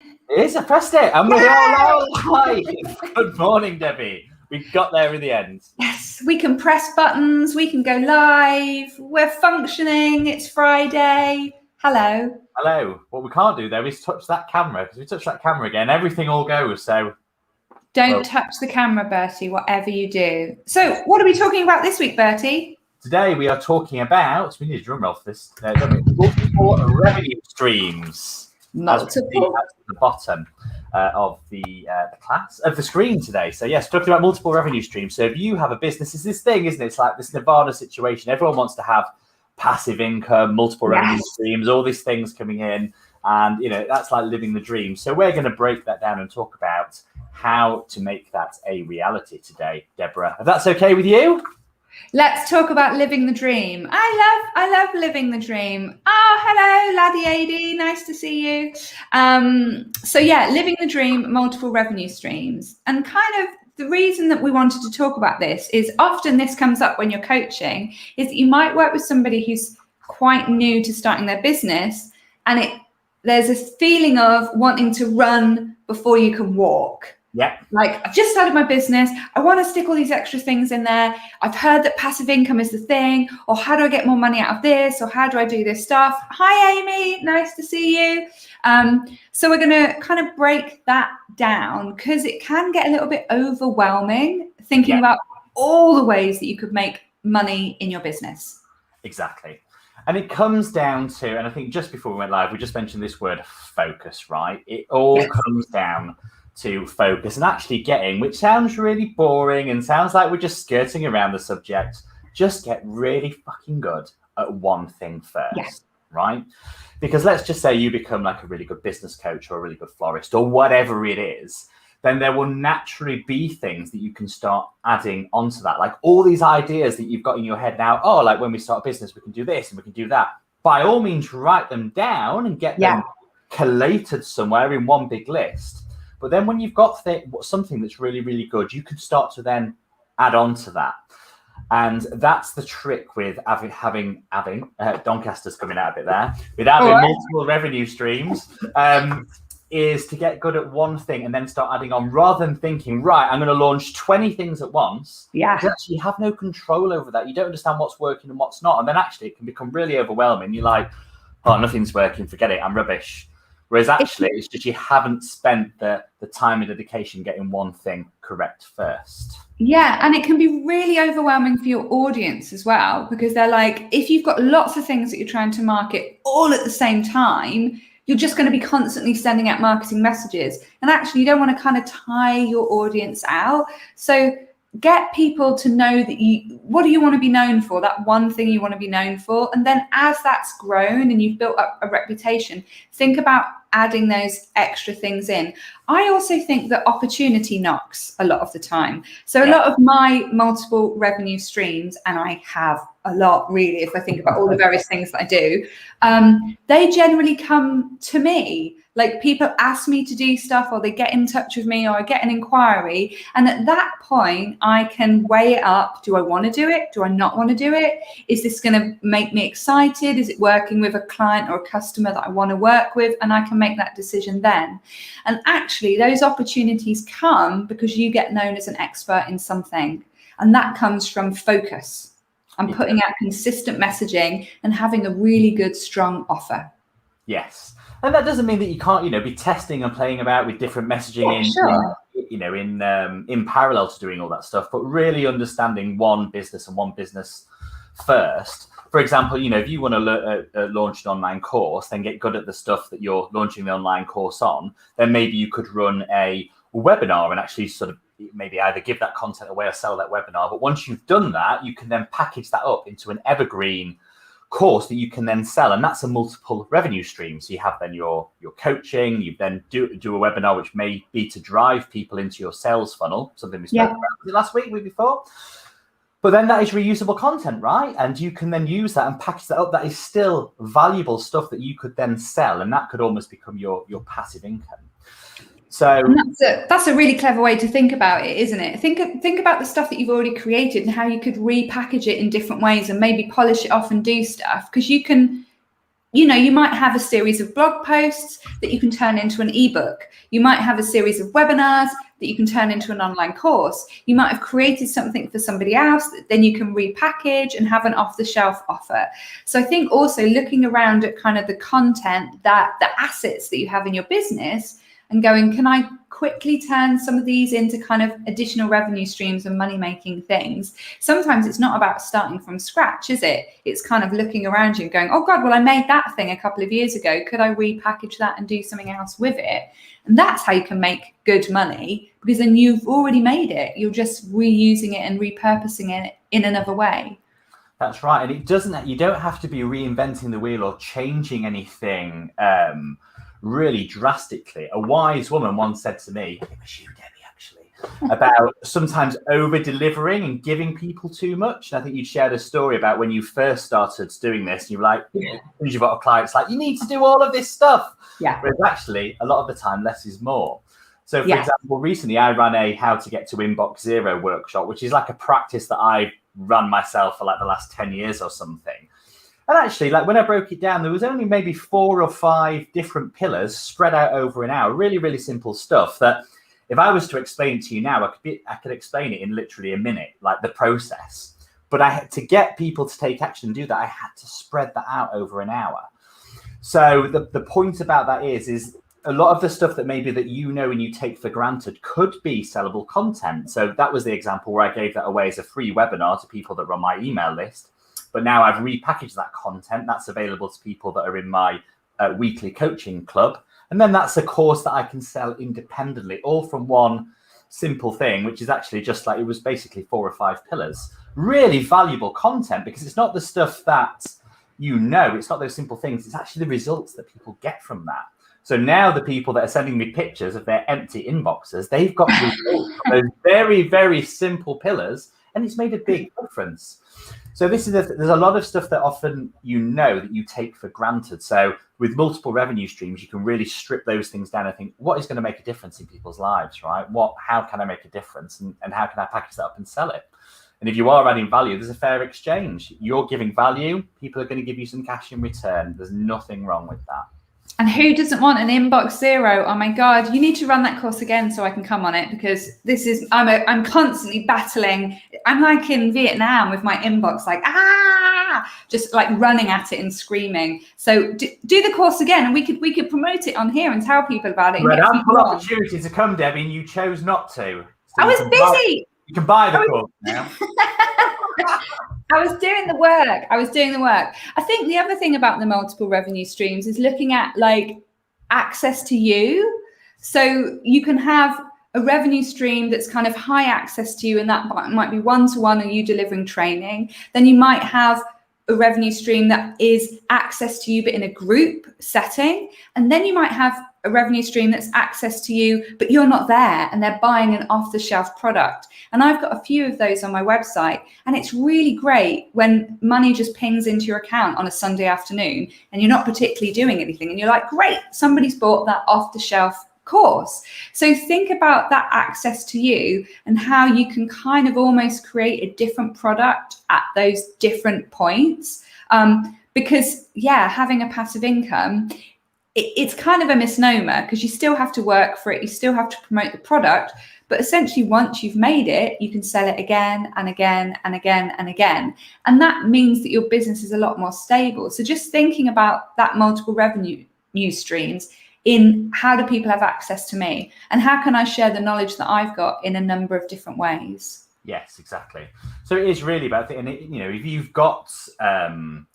It is, I pressed it, and we're all live. Good morning, Debbie. We got there in the end. Yes, we can press buttons, we can go live, we're functioning, it's Friday. Hello. Hello. What we can't do, though, is touch that camera, because if we touch that camera again, everything all goes, so... Don't touch the camera, Bertie, whatever you do. So, what are we talking about this week, Bertie? Today, we are talking about... We need a drum roll for this, don't we? Multiple revenue streams. Multiple. At the bottom of the class, of the screen today. So, yes, talking about multiple revenue streams. So, if you have a business, it's this thing, isn't it? It's like this Nirvana situation. Everyone wants to have passive income, multiple revenue streams, all these things coming in. And, you know, that's like living the dream. So we're going to break that down and talk about how to make that a reality today, Deborah. If that's okay with you? Let's talk about living the dream. I love living the dream. Oh, hello, Laddie AD. Nice to see you. So yeah, living the dream, multiple revenue streams. And kind of the reason that we wanted to talk about this is often this comes up when you're coaching, is that you might work with somebody who's quite new to starting their business, and there's a feeling of wanting to run before you can walk. Yeah. Like, I've just started my business. I want to stick all these extra things in there. I've heard that passive income is the thing, or how do I get more money out of this? Or how do I do this stuff? Hi, Amy. Nice to see you. So we're going to kind of break that down because it can get a little bit overwhelming thinking about all the ways that you could make money in your business. Exactly. And it comes down to, and I think just before we went live, we just mentioned this word focus, right? It all comes down to focus and actually getting, which sounds really boring and sounds like we're just skirting around the subject, just get really fucking good at one thing first, right? Because let's just say you become like a really good business coach or a really good florist or whatever it is, then there will naturally be things that you can start adding onto that. Like all these ideas that you've got in your head now, oh, like when we start a business, we can do this and we can do that. By all means, write them down and get them collated somewhere in one big list. But then when you've got something that's really, really good, you can start to then add on to that. And that's the trick with having Doncaster's coming out a bit there, with having multiple revenue streams, is to get good at one thing and then start adding on, rather than thinking, right, I'm going to launch 20 things at once. You actually have no control over that. You don't understand what's working and what's not. And then actually it can become really overwhelming. You're like, oh, nothing's working, forget it, I'm rubbish. Whereas actually, it's just you haven't spent the time and dedication getting one thing correct first. Yeah, and it can be really overwhelming for your audience as well, because they're like, if you've got lots of things that you're trying to market all at the same time, you're just going to be constantly sending out marketing messages. And actually, you don't want to kind of tire your audience out. So get people to know that what do you want to be known for, that one thing you want to be known for. And then as that's grown and you've built up a reputation, think about adding those extra things in. I also think that opportunity knocks a lot of the time. So a lot of my multiple revenue streams, and I have a lot really, if I think about all the various things that I do, they generally come to me. Like people ask me to do stuff, or they get in touch with me, or I get an inquiry. And at that point, I can weigh it up. Do I want to do it? Do I not want to do it? Is this going to make me excited? Is it working with a client or a customer that I want to work with? And I can make that decision then. And actually, those opportunities come because you get known as an expert in something. And that comes from focus and putting out consistent messaging and having a really good, strong offer. Yes. And that doesn't mean that you can't, be testing and playing about with different messaging in parallel to doing all that stuff, but really understanding one business and one business first. For example, if you want to launch an online course, then get good at the stuff that you're launching the online course on, then maybe you could run a webinar and actually sort of maybe either give that content away or sell that webinar. But once you've done that, you can then package that up into an evergreen course that you can then sell, and that's a multiple revenue stream. So you have then your coaching, you then do a webinar which may be to drive people into your sales funnel, something we spoke about last week before. But then that is reusable content, right? And you can then use that and package that up. That is still valuable stuff that you could then sell, and that could almost become your passive income. So that's a really clever way to think about it, isn't it? Think about the stuff that you've already created and how you could repackage it in different ways and maybe polish it off and do stuff, because you can you might have a series of blog posts that you can turn into an ebook. You might have a series of webinars that you can turn into an online course. You might have created something for somebody else that then you can repackage and have an off-the-shelf offer. So I think also looking around at kind of the content, that the assets that you have in your business, and going, can I quickly turn some of these into kind of additional revenue streams and money-making things? Sometimes it's not about starting from scratch, is it? It's kind of looking around you and going, oh God, well, I made that thing a couple of years ago. Could I repackage that and do something else with it? And that's how you can make good money, because then you've already made it. You're just reusing it and repurposing it in another way. That's right. And you don't have to be reinventing the wheel or changing anything really drastically. A wise woman once said to me, it was you, Debbie, actually, about sometimes over delivering and giving people too much. And I think you shared a story about when you first started doing this, and you were like, you've got a client, it's like, you need to do all of this stuff. Yeah. Whereas actually, a lot of the time, less is more. So, for example, recently I ran a How to Get to Inbox Zero workshop, which is like a practice that I've run myself for like the last 10 years or something. And actually, like when I broke it down, there was only maybe 4 or 5 different pillars spread out over an hour. Really, really simple stuff that if I was to explain it to you now, I could explain it in literally a minute, like the process. But I had to get people to take action and do that. I had to spread that out over an hour. So the point about that is a lot of the stuff that maybe that and you take for granted could be sellable content. So that was the example where I gave that away as a free webinar to people that were on my email list. But now I've repackaged that content. That's available to people that are in my weekly coaching club. And then that's a course that I can sell independently, all from one simple thing, which is actually just like, it was basically 4 or 5 pillars. Really valuable content, because it's not the stuff that it's not those simple things. It's actually the results that people get from that. So now the people that are sending me pictures of their empty inboxes, they've got results from those very, very simple pillars, and it's made a big difference. So there's a lot of stuff that often that you take for granted. So with multiple revenue streams, you can really strip those things down and think, what is going to make a difference in people's lives, right? How can I make a difference, and how can I package that up and sell it? And if you are adding value, there's a fair exchange. You're giving value, people are going to give you some cash in return. There's nothing wrong with that. And who doesn't want an inbox zero? Oh my God, you need to run that course again so I can come on it, because I'm constantly battling. I'm like in Vietnam with my inbox, like, just like running at it and screaming. So do the course again, and we could promote it on here and tell people about it. An ample opportunity to come, Debbie, and you chose not to. So I was busy. You can buy the course now. I was doing the work. I think the other thing about the multiple revenue streams is looking at like access to you. So you can have a revenue stream that's kind of high access to you, and that might be one-to-one, or you delivering training. Then you might have a revenue stream that is access to you, but in a group setting. And then you might have a revenue stream that's access to you, but you're not there, and they're buying an off-the-shelf product. And I've got a few of those on my website, and it's really great when money just pings into your account on a Sunday afternoon and you're not particularly doing anything, and you're like, great, somebody's bought that off-the-shelf course. So think about that access to you and how you can kind of almost create a different product at those different points. Because having a passive income, it's kind of a misnomer, because you still have to work for it. You still have to promote the product. But essentially, once you've made it, you can sell it again and again and again and again. And that means that your business is a lot more stable. So just thinking about that multiple revenue streams in how do people have access to me, and how can I share the knowledge that I've got in a number of different ways? Yes, exactly. So it is really about it. And if you've got, no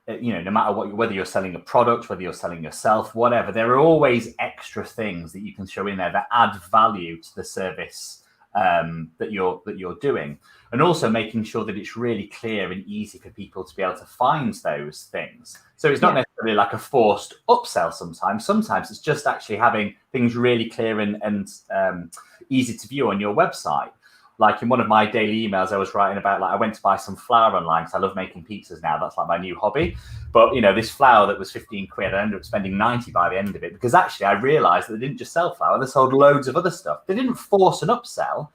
matter what, whether you're selling a product, whether you're selling yourself, whatever, there are always extra things that you can show in there that add value to the service that you're doing, and also making sure that it's really clear and easy for people to be able to find those things. So it's not necessarily like a forced upsell. Sometimes it's just actually having things really clear and easy to view on your website. Like in one of my daily emails, I was writing about, like, I went to buy some flour online because I love making pizzas now. That's like my new hobby. But, this flour that was 15 quid, I ended up spending 90 by the end of it, because actually I realized that they didn't just sell flour, they sold loads of other stuff. They didn't force an upsell,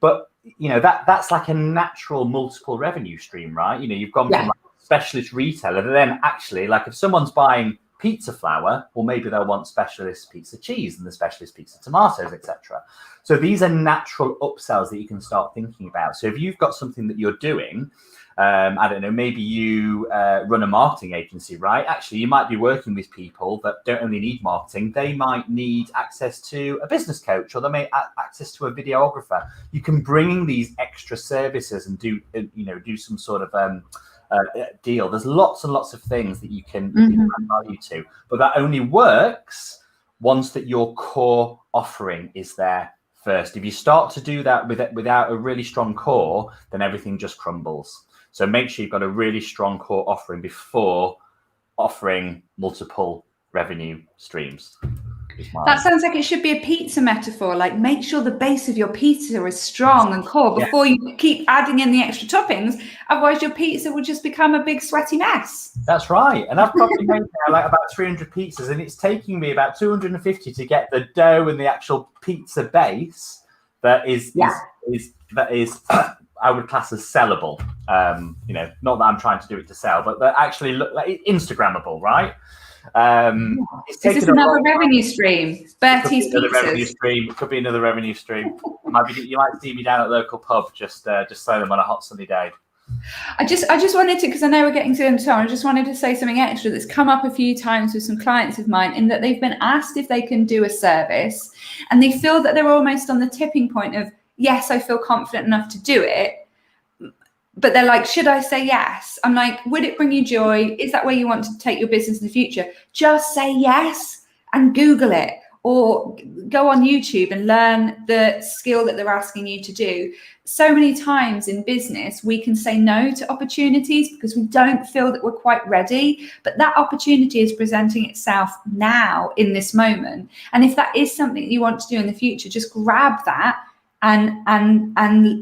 but, that's like a natural multiple revenue stream, right? You've gone from like specialist retailer, then actually, like if someone's buying pizza flour, well, maybe they'll want specialist pizza cheese and the specialist pizza tomatoes, etc. So these are natural upsells that you can start thinking about. So if you've got something that you're doing, I don't know, maybe you run a marketing agency, right? Actually, you might be working with people that don't only need marketing. They might need access to a business coach, or they may access to a videographer. You can bring in these extra services and do some sort of deal. There's lots and lots of things that you can add value to, but that only works once that your core offering is there first. If you start to do that without a really strong core, then everything just crumbles. So make sure you've got a really strong core offering before offering multiple revenue streams. That sounds like it should be a pizza metaphor. Like, make sure the base of your pizza is strong and core before you keep adding in the extra toppings. Otherwise, your pizza will just become a big sweaty mess. That's right. And I've probably made now like about 300 pizzas, and it's taking me about 250 to get the dough and the actual pizza base that is I would class as sellable. Not that I'm trying to do it to sell, but that actually look like Instagrammable, right? Is this another revenue stream? Bertie's Another pizzas. revenue stream. It could be another revenue stream. You might see me down at the local pub, just selling them on a hot sunny day. I just wanted to, because I know we're getting to the end of time, I just wanted to say something extra that's come up a few times with some clients of mine, in that they've been asked if they can do a service, and they feel that they're almost on the tipping point of, yes, I feel confident enough to do it, but they're like, should I say yes? I'm like, would it bring you joy? Is that where you want to take your business in the future? Just say yes and Google it, or go on YouTube and learn the skill that they're asking you to do. So many times in business, we can say no to opportunities because we don't feel that we're quite ready, but that opportunity is presenting itself now in this moment. And if that is something you want to do in the future, just grab that and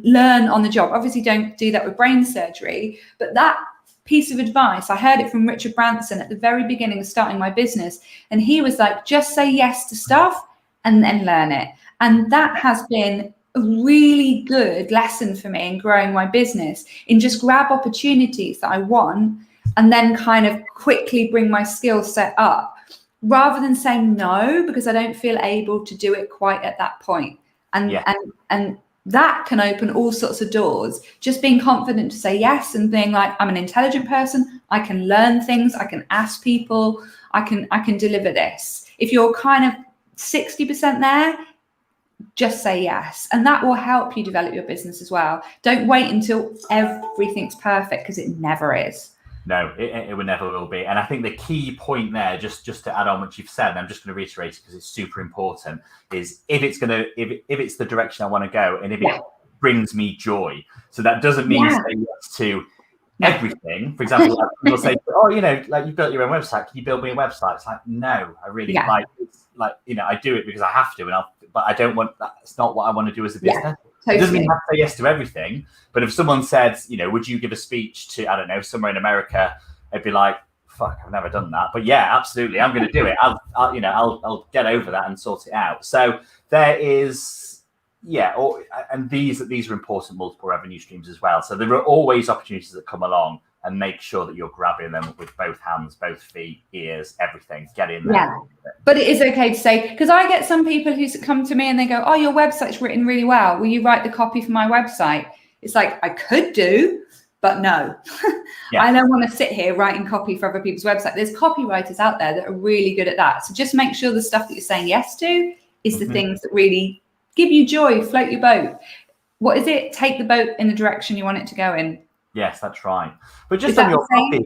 learn on the job. Obviously, don't do that with brain surgery, but that piece of advice, I heard it from Richard Branson at the very beginning of starting my business, and he was like, just say yes to stuff and then learn it. And that has been a really good lesson for me in growing my business, in just grab opportunities that I want and then kind of quickly bring my skill set up, rather than saying no because I don't feel able to do it quite at that point. And that can open all sorts of doors. Just being confident to say yes and being like, I'm an intelligent person, I can learn things, I can ask people, I can deliver this. If you're kind of 60% there, just say yes. And that will help you develop your business as well. Don't wait until everything's perfect, because it never is. No, it never will be. And I think the key point there, just to add on what you've said, and I'm just going to reiterate it because it's super important, is if it's the direction I want to go, and if it brings me joy. So that doesn't mean say yes to everything. For example, like people say, oh, like you've built your own website, can you build me a website? It's like, no, I really like it's like, I do it because I have to, but I don't want that. It's not what I want to do as a business. Totally. It doesn't mean you have to say yes to everything, but if someone said, would you give a speech to, I don't know, somewhere in America, I'd be like, fuck, I've never done that. But yeah, absolutely, I'm going to do it. I'll get over that and sort it out. So there is, and these are important multiple revenue streams as well. So there are always opportunities that come along, and make sure that you're grabbing them with both hands, both feet, ears, everything. Get in there. Yeah. But it is okay to say, because I get some people who come to me and they go, oh, your website's written really well. Will you write the copy for my website? It's like, I could do, but no. I don't want to sit here writing copy for other people's website. There's copywriters out there that are really good at that. So just make sure the stuff that you're saying yes to is the things that really give you joy, float your boat. What is it? Take the boat in the direction you want it to go in. Yes, that's right. But just on your copy,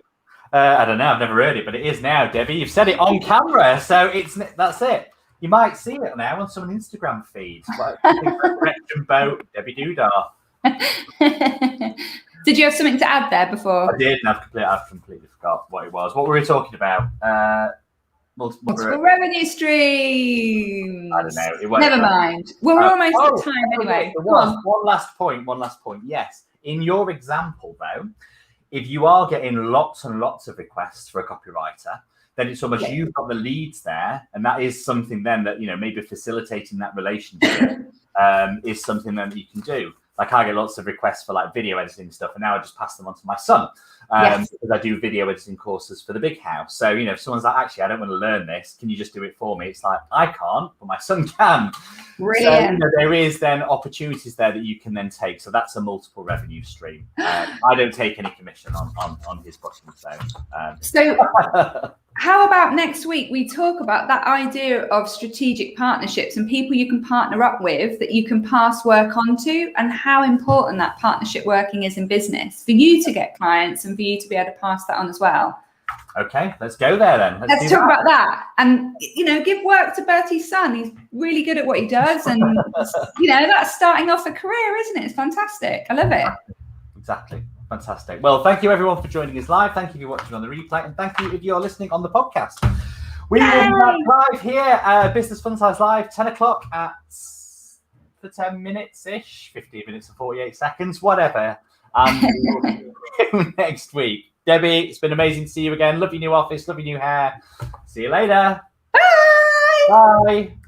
I don't know, I've never heard it, but it is now, Debbie. You've said it on camera, so that's it. You might see it now on some Instagram feeds, like Direction Boat, Debbie Dudar. Did you have something to add there before? I did, and I've completely forgot what it was. What were we talking about? Multiple revenue streams. I don't know. Never mind. We're almost at time anyway. One last point. Yes. In your example, though, if you are getting lots and lots of requests for a copywriter, then it's almost you've got the leads there, and that is something then that maybe facilitating that relationship is something then that you can do. like I get lots of requests for like video editing stuff, and now I just pass them on to my son. Yes. Because I do video editing courses for the big house. So, you know, if someone's like, actually, I don't want to learn this, can you just do it for me? It's like, I can't, but my son can. Brilliant. So, you know, there is then opportunities there that you can then take. So that's a multiple revenue stream. I don't take any commission on his booking. So how about next week we talk about that idea of strategic partnerships and people you can partner up with that you can pass work on to, and how important that partnership working is in business for you to get clients and for you to be able to pass that on as well. Okay, let's go there then. Let's talk about that. And, you know, give work to Bertie's son. He's really good at what he does. And, you know, that's starting off a career, isn't it? It's fantastic. I love it. Exactly. Fantastic. Well, thank you everyone for joining us live. Thank you for watching on the replay, and thank you if you're listening on the podcast. We will be back live here, Business Funsize Live, 10 o'clock for 10 minutes-ish, 15 minutes and 48 seconds, whatever. Next week. Debbie, it's been amazing to see you again. Love your new office, love your new hair. See you later. Bye. Bye.